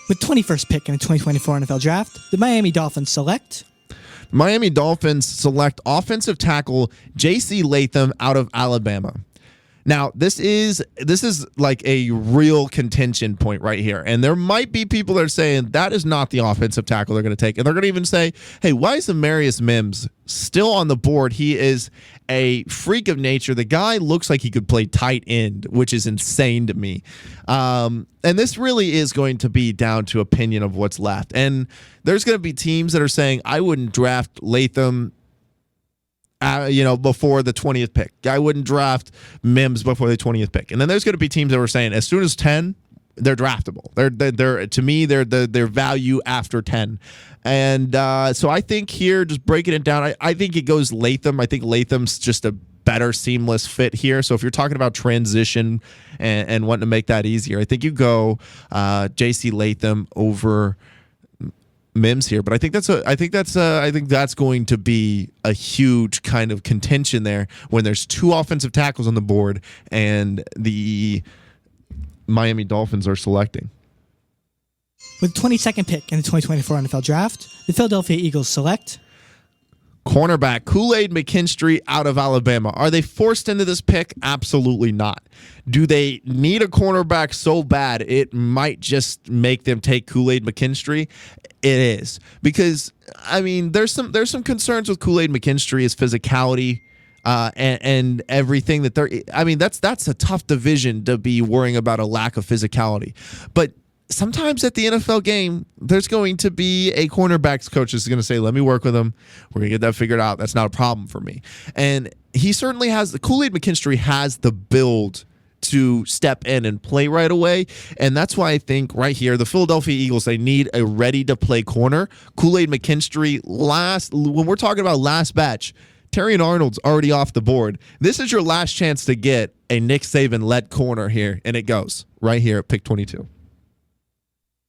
With 21st pick in the 2024 NFL Draft, the Miami Dolphins select Miami Dolphins select offensive tackle J.C. Latham out of Alabama. Now, this is like a real contention point right here. And there might be people that are saying that is not the offensive tackle they're going to take. And they're going to even say, hey, why is Amarius Mims still on the board? He is a freak of nature. The guy looks like he could play tight end, which is insane to me. And this really is going to be down to opinion of what's left. And there's going to be teams that are saying, I wouldn't draft Latham before the 20th pick. I wouldn't draft Mims before the 20th pick. And then there's going to be teams that were saying as soon as 10, they're draftable. They're to me, they're their value after 10. And so I think here, just breaking it down, I think it goes Latham. I think Latham's just a better seamless fit here. So if you're talking about transition and wanting to make that easier, I think you go J.C. Latham over Mims here, but I think that's going to be a huge kind of contention there when there's two offensive tackles on the board and the Miami Dolphins are selecting. With the 22nd pick in the 2024 NFL Draft, the Philadelphia Eagles select cornerback Kool-Aid McKinstry out of Alabama. Are they forced into this pick? Absolutely not. Do they need a cornerback so bad it might just make them take Kool-Aid McKinstry? It is, because I mean there's some concerns with Kool-Aid McKinstry, his physicality and everything that they're. I mean that's a tough division to be worrying about a lack of physicality, but sometimes at the NFL game, there's going to be a cornerbacks coach that's going to say, let me work with him. We're going to get that figured out. That's not a problem for me. And he certainly has, the Kool-Aid McKinstry has the build to step in and play right away. And that's why I think right here, the Philadelphia Eagles, they need a ready-to-play corner. Kool-Aid McKinstry, when we're talking about last batch, Terrion Arnold's already off the board. This is your last chance to get a Nick Saban-led corner here, and it goes right here at pick 22.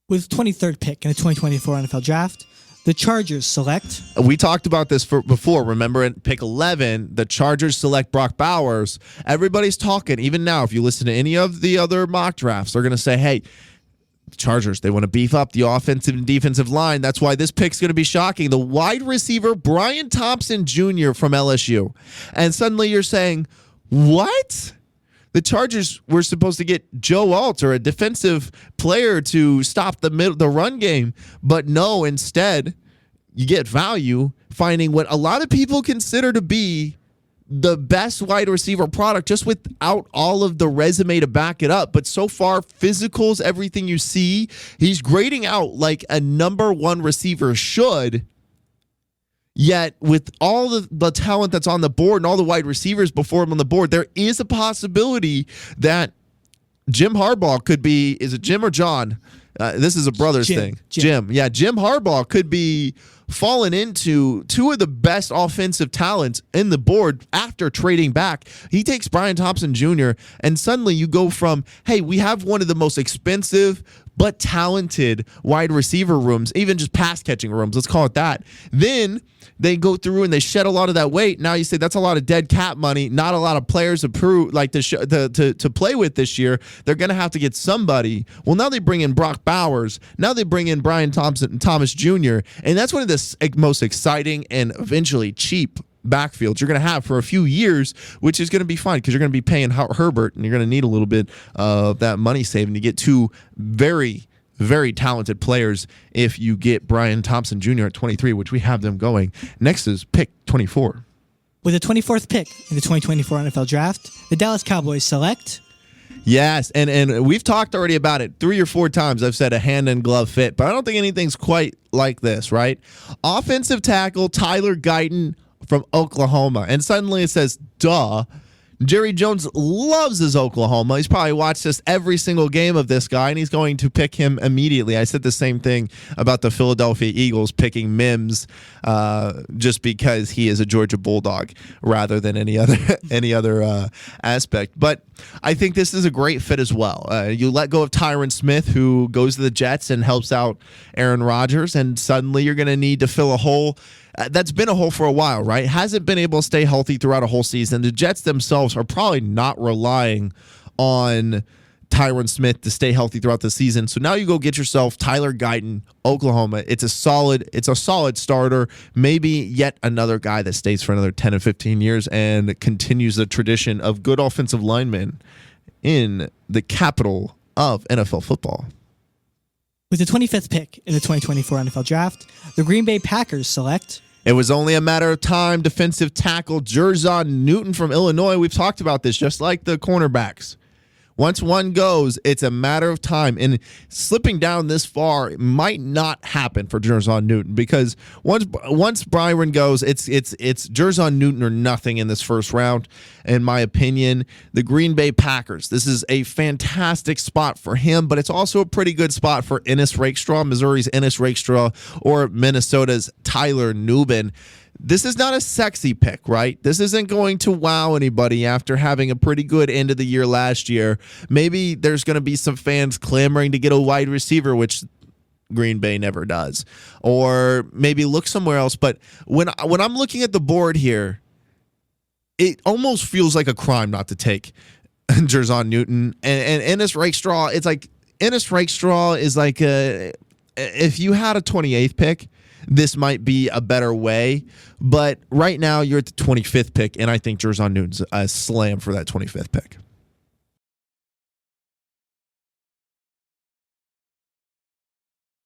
With the 23rd pick in the 2024 NFL Draft, the Chargers select. We talked about this before. Remember, at pick 11, the Chargers select Brock Bowers. Everybody's talking. Even now, if you listen to any of the other mock drafts, they're going to say, hey, the Chargers, they want to beef up the offensive and defensive line. That's why this pick's going to be shocking. The wide receiver, Brian Thompson Jr. from LSU. And suddenly you're saying, what? The Chargers were supposed to get Joe Alt, or a defensive player, to stop the run game. But no, instead, you get value finding what a lot of people consider to be the best wide receiver product, just without all of the resume to back it up. But so far, physicals, everything you see, he's grading out like a number one receiver should. Yet, with all the talent that's on the board and all the wide receivers before him on the board, there is a possibility that Jim Harbaugh could be, is it Jim or John? This is a brothers thing. Jim. Yeah, Jim Harbaugh could be fallen into two of the best offensive talents in the board after trading back. He takes Brian Thompson Jr., and suddenly you go from, hey, we have one of the most expensive but talented wide receiver rooms, even just pass catching rooms, let's call it that. Then they go through and they shed a lot of that weight. Now you say that's a lot of dead cap money, not a lot of players to play with this year. They're going to have to get somebody. Well, now they bring in Brock Bowers. Now they bring in Brian Thomas Jr., and that's one of the most exciting and eventually cheap backfields you're going to have for a few years, which is going to be fine because you're going to be paying Herbert, and you're going to need a little bit of that money saving to get two very, very talented players if you get Brian Thompson Jr. at 23, which we have them going. Next is pick 24. With the 24th pick in the 2024 NFL Draft, the Dallas Cowboys select. Yes, and we've talked already about it 3 or 4 times. I've said a hand and glove fit, but I don't think anything's quite like this, right? Offensive tackle Tyler Guyton from Oklahoma. And suddenly it says, duh. Jerry Jones loves his Oklahoma. He's probably watched this every single game of this guy, and he's going to pick him immediately. I said the same thing about the Philadelphia Eagles picking Mims just because he is a Georgia Bulldog rather than any other aspect. But I think this is a great fit as well. You let go of Tyron Smith, who goes to the Jets and helps out Aaron Rodgers, and suddenly you're going to need to fill a hole that's been a hole for a while, right? Hasn't been able to stay healthy throughout a whole season. The Jets themselves are probably not relying on Tyron Smith to stay healthy throughout the season. So now you go get yourself Tyler Guyton, Oklahoma. It's a solid starter. Maybe yet another guy that stays for another 10 and 15 years and continues the tradition of good offensive linemen in the capital of NFL football. With the 25th pick in the 2024 NFL Draft, the Green Bay Packers select. It was only a matter of time. Defensive tackle Jerzon Newton from Illinois. We've talked about this, just like the cornerbacks. Once one goes, it's a matter of time. And slipping down this far might not happen for Jerzon Newton, because once Byron goes, it's Jerzon Newton or nothing in this first round. In my opinion, the Green Bay Packers, this is a fantastic spot for him, but it's also a pretty good spot for Ennis Rakestraw, Missouri's Ennis Rakestraw, or Minnesota's Tyler Nubin. This is not a sexy pick, right? This isn't going to wow anybody after having a pretty good end of the year last year. Maybe there's going to be some fans clamoring to get a wide receiver, which Green Bay never does, or maybe look somewhere else. But when I'm looking at the board here, it almost feels like a crime not to take Jerzon Newton and Ennis Rakestraw. It's like Ennis Rakestraw is like if you had a 28th pick, this might be a better way. But right now, you're at the 25th pick, and I think Jerzon Newton's a slam for that 25th pick.